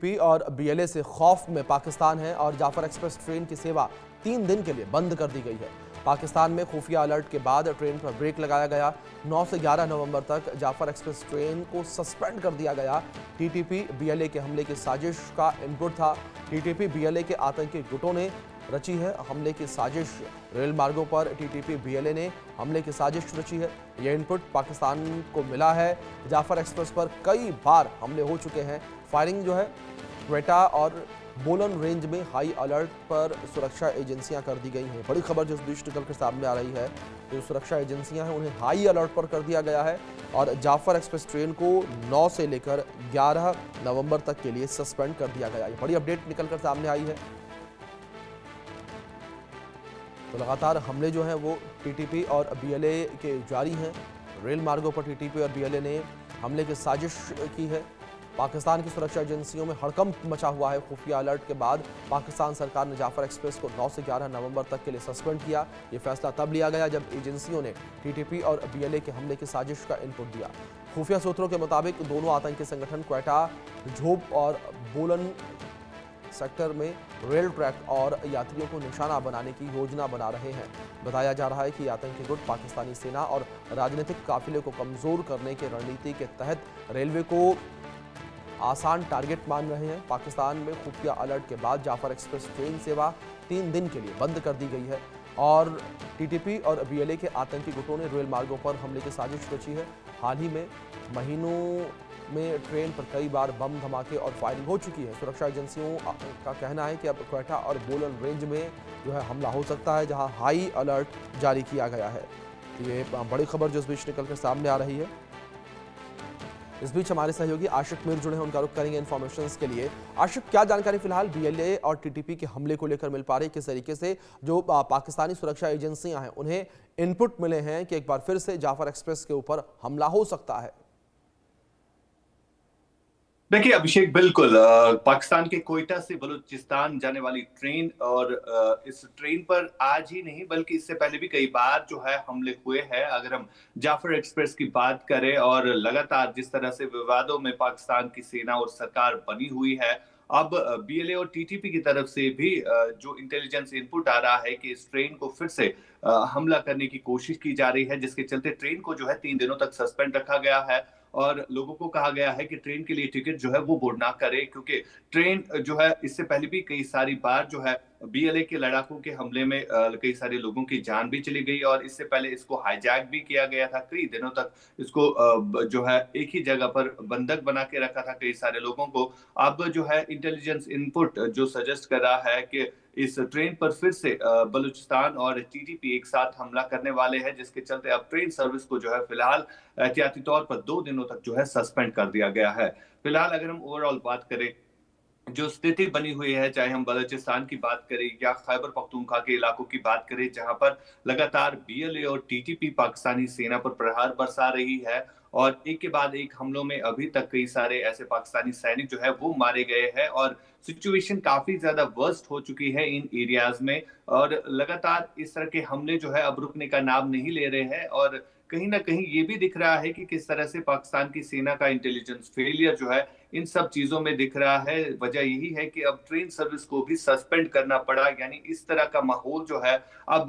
P और BLA से खौफ में पाकिस्तान है और जाफर एक्सप्रेस ट्रेन की सेवा 3 दिन के लिए बंद कर दी गई है। पाकिस्तान में खुफिया अलर्ट के बाद ट्रेन पर ब्रेक लगाया गया। 9 से 11 नवंबर तक जाफर एक्सप्रेस ट्रेन को सस्पेंड कर दिया गया। टीटीपी बीएलए के हमले की साजिश का इनपुट था। टीटीपी बीएलए के आतंकी गुटों ने रची है हमले की साजिश। रेल मार्गों पर टीटीपी बीएलए ने हमले की साजिश रची है। यह इनपुट पाकिस्तान को मिला है। जाफर एक्सप्रेस पर कई बार हमले हो चुके हैं। फायरिंग जो है क्वेटा और बोलन रेंज में हाई अलर्ट पर सुरक्षा एजेंसियां कर दी गई हैं। बड़ी खबर जो इस बीच निकल कर सामने आ रही है, जो सुरक्षा एजेंसियां हैं उन्हें हाई अलर्ट पर कर दिया गया है और जाफर एक्सप्रेस ट्रेन को 9 से लेकर 11 नवंबर तक के लिए सस्पेंड कर दिया गया है। बड़ी अपडेट निकल कर सामने आई है। तो लगातार हमले जो हैं वो टीटीपी और बीएलए के जारी हैं। रेल मार्गों पर टीटीपी और बीएलए ने हमले की साजिश की है। पाकिस्तान की सुरक्षा एजेंसियों में हड़कंप मचा हुआ है। खुफिया अलर्ट के बाद पाकिस्तान सरकार ने जाफर एक्सप्रेस को 9 से 11 नवंबर तक के लिए सस्पेंड किया। ये फैसला तब लिया गया जब एजेंसियों ने टीटीपी और बीएलए के हमले की साजिश का इनपुट दिया। खुफिया सूत्रों के मुताबिक दोनों आतंकी संगठन क्वेटा, झोप और बोलन सेक्टर में रेल ट्रैक और यात्रियों को निशाना बनाने की योजना बना रहे हैं। बताया जा रहा है कि आतंकी गुट पाकिस्तानी सेना और राजनीतिक काफिले को कमजोर करने की रणनीति के तहत रेलवे को आसान टारगेट मान रहे हैं। पाकिस्तान में खुफिया अलर्ट के बाद जाफर एक्सप्रेस ट्रेन सेवा 3 दिन के लिए बंद कर दी गई है और टीटीपी और बीएलए के आतंकी गुटों ने रेल मार्गों पर हमले की साजिश रची है। हाल ही में महीनों में ट्रेन पर कई बार बम धमाके और फायरिंग हो चुकी है। सुरक्षा एजेंसियों का कहना है कि अब क्वेटा और बोलन रेंज में जो है हमला हो सकता है, जहां हाई अलर्ट जारी किया गया है। ये बड़ी खबर जो इस बीच निकल कर सामने आ रही है। इस बीच हमारे सहयोगी आशिक मीर जुड़े हैं, उनका रुख करेंगे इन्फॉर्मेशन के लिए। आशिक, क्या जानकारी फिलहाल बीएलए और टीटीपी के हमले को लेकर मिल पा रही है? किस तरीके से जो पाकिस्तानी सुरक्षा एजेंसियां हैं उन्हें इनपुट मिले हैं कि एक बार फिर से जाफर एक्सप्रेस के ऊपर हमला हो सकता है? देखिए अभिषेक, बिल्कुल पाकिस्तान के कोयटा से बलूचिस्तान जाने वाली ट्रेन और इस ट्रेन पर आज ही नहीं बल्कि इससे पहले भी कई बार जो है हमले हुए हैं। अगर हम जाफर एक्सप्रेस की बात करें और लगातार जिस तरह से विवादों में पाकिस्तान की सेना और सरकार बनी हुई है, अब बीएलए और टीटीपी की तरफ से भी जो इंटेलिजेंस इनपुट आ रहा है कि इस ट्रेन को फिर से हमला करने की कोशिश की जा रही है, जिसके चलते ट्रेन को जो है 3 दिनों तक सस्पेंड रखा गया है और लोगों को कहा गया है कि ट्रेन के लिए टिकट जो है वो बुक ना करे, क्योंकि ट्रेन जो है इससे पहले भी कई सारी बार जो है बीएलए के लड़ाकों के हमले में कई सारे लोगों की जान भी चली गई और इससे पहले इसको हाईजैक भी किया गया था। कई दिनों तक इसको जो है एक ही जगह पर बंधक बना के रखा था कई सारे लोगों को। अब जो है इंटेलिजेंस इनपुट जो सजेस्ट कर रहा है कि इस ट्रेन पर फिर से बलूचिस्तान और टीटीपी एक साथ हमला करने वाले हैं, जिसके चलते अब ट्रेन सर्विस को जो है फिलहाल एहतियाती तौर पर 2 दिनों तक जो है सस्पेंड कर दिया गया है। फिलहाल अगर हम ओवरऑल बात करें, जो स्थिति बनी हुई है, चाहे हम बलूचिस्तान की बात करें या खैबर पख्तूनख्वा के इलाकों की बात करें, जहां पर लगातार बीएलए और टीटीपी पाकिस्तानी सेना पर प्रहार बरसा रही है और एक के बाद एक हमलों में अभी तक कई सारे ऐसे पाकिस्तानी सैनिक जो है वो मारे गए हैं और सिचुएशन काफी ज्यादा वर्स्ट हो चुकी है इन एरियाज में और लगातार इस तरह के हमले जो है अब रुकने का नाम नहीं ले रहे हैं और कहीं ना कहीं ये भी दिख रहा है कि किस तरह से पाकिस्तान की सेना का इंटेलिजेंस फेलियर जो है इन सब चीजों में दिख रहा है। वजह यही है कि अब ट्रेन सर्विस को भी सस्पेंड करना पड़ा, यानी इस तरह का माहौल जो है अब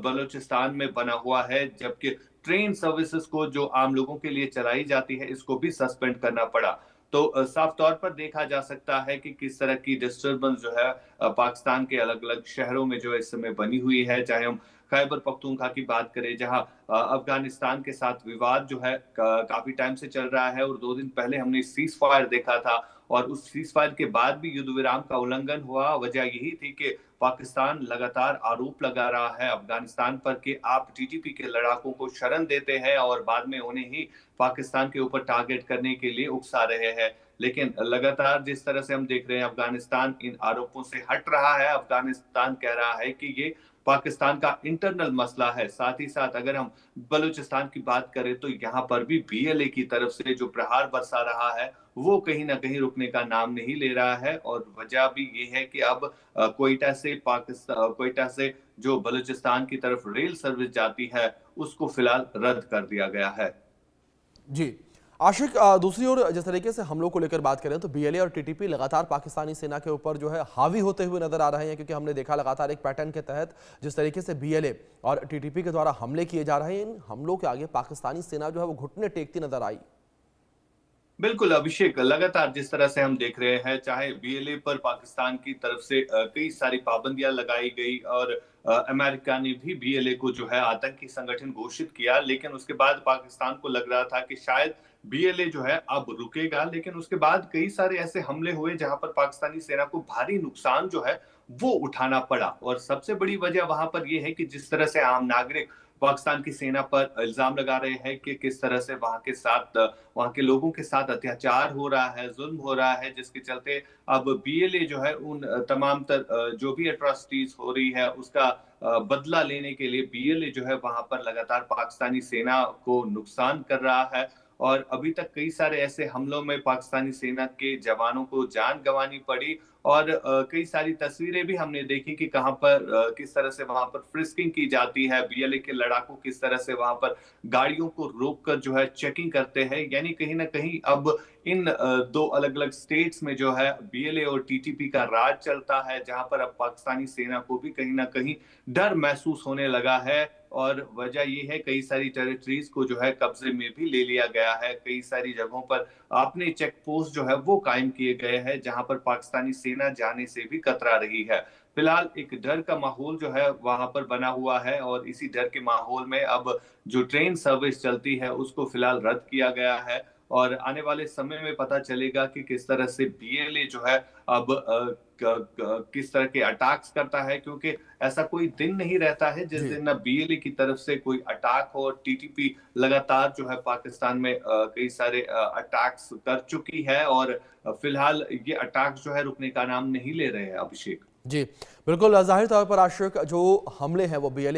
बलूचिस्तान में बना हुआ है, जबकि ट्रेन सर्विसेज को जो आम लोगों के लिए चलाई जाती है इसको भी सस्पेंड करना पड़ा। तो साफ तौर पर देखा जा सकता है कि किस तरह की डिस्टर्बेंस जो है पाकिस्तान के अलग अलग शहरों में जो इस समय बनी हुई है। चाहे हम खैबर पख्तूनख्वा की बात करें, जहां अफगानिस्तान के साथ विवाद जो है काफी टाइम से चल रहा है और 2 दिन पहले हमने सीज फायर देखा था और उस सीज फायर के बाद भी युद्ध विराम का उल्लंघन हुआ। वजह यही थी कि पाकिस्तान लगातार आरोप लगा रहा है अफगानिस्तान पर कि आप टीटीपी के लड़ाकों को शरण देते हैं और बाद में उन्हें ही पाकिस्तान के ऊपर टारगेट करने के लिए उकसा रहे हैं। लेकिन लगातार जिस तरह से हम देख रहे हैं अफगानिस्तान इन आरोपों से हट रहा है। अफगानिस्तान कह रहा है कि ये पाकिस्तान का इंटरनल मसला है। साथ ही साथ अगर हम बलूचिस्तान की बात करें तो यहाँ पर भी बीएलए की तरफ से जो प्रहार बरसा रहा है वो कहीं ना कहीं रुकने का नाम नहीं ले रहा है और वजह भी ये है कि अब कोयटा से जो बलूचिस्तान की तरफ रेल सर्विस जाती है उसको फिलहाल रद्द कर दिया गया है। जी आशिक, दूसरी ओर जिस तरीके से हमलों को लेकर बात करें तो बीएलए और टीटीपी लगातार पाकिस्तानी सेना के ऊपर जो है हावी होते हुए नजर आ रहे हैं, क्योंकि हमने देखा लगातार एक पैटर्न के तहत जिस तरीके से बीएलए और टीटीपी के द्वारा हमले किए जा रहे हैं, इन हमलों के आगे पाकिस्तानी सेना जो है वो घुटने टेकती नजर आई। बिल्कुल अभिषेक, लगातार जिस तरह से हम देख रहे हैं, चाहे बीएलए पर पाकिस्तान की तरफ से कई सारी पाबंदियां लगाई गई और अमेरिका ने भी बीएलए को जो है आतंकी संगठन घोषित किया, लेकिन उसके बाद पाकिस्तान को लग रहा था कि शायद बीएलए जो है अब रुकेगा, लेकिन उसके बाद कई सारे ऐसे हमले हुए जहां पर पाकिस्तानी सेना को भारी नुकसान जो है वो उठाना पड़ा। और सबसे बड़ी वजह वहां पर यह है कि जिस तरह से आम नागरिक पाकिस्तान की सेना पर इल्जाम लगा रहे हैं कि किस तरह से वहां के लोगों के साथ अत्याचार हो रहा है, जुल्म हो रहा है, जिसके चलते अब बीएलए जो है उन जो भी एट्रोसिटीज हो रही है उसका बदला लेने के लिए बीएलए जो है वहां पर लगातार पाकिस्तानी सेना को नुकसान कर रहा है। और अभी तक कई सारे ऐसे हमलों में पाकिस्तानी सेना के जवानों को जान गंवानी पड़ी और कई सारी तस्वीरें भी हमने देखी कि कहां पर किस तरह से वहां पर फ्रिस्किंग की जाती है, बीएलए के लड़ाकू किस तरह से वहां पर गाड़ियों को रोककर जो है चेकिंग करते हैं। यानी कहीं ना कहीं अब इन दो अलग अलग स्टेट्स में जो है बीएलए और टीटीपी का राज चलता है, जहां पर अब पाकिस्तानी सेना को भी कहीं ना कहीं डर महसूस होने लगा है। और वजह यह है कई सारी टेरिटरीज को जो है कब्जे में भी ले लिया गया है, कई सारी जगहों पर अपने चेक पोस्ट जो है वो कायम किए गए हैं, जहां पर पाकिस्तानी सेना जाने से भी कतरा रही है। फिलहाल एक डर का माहौल जो है वहां पर बना हुआ है और इसी डर के माहौल में अब जो ट्रेन सर्विस चलती है उसको फिलहाल रद्द किया गया है। और आने वाले समय में पता चलेगा कि किस तरह से बीएलए जो है अब किस तरह के अटैक्स करता है, क्योंकि ऐसा कोई दिन नहीं रहता है जिस जी। दिन ना बीएलए की तरफ से कोई अटैक हो। और टीटीपी लगातार जो है पाकिस्तान में कई सारे अटैक्स कर चुकी है और फिलहाल ये अटैक जो है रुकने का नाम नहीं ले रहे हैं अभिषेक। जी बिल्कुल, जाहिर तौर पर आशिक जो हमले हैं वो बीएलए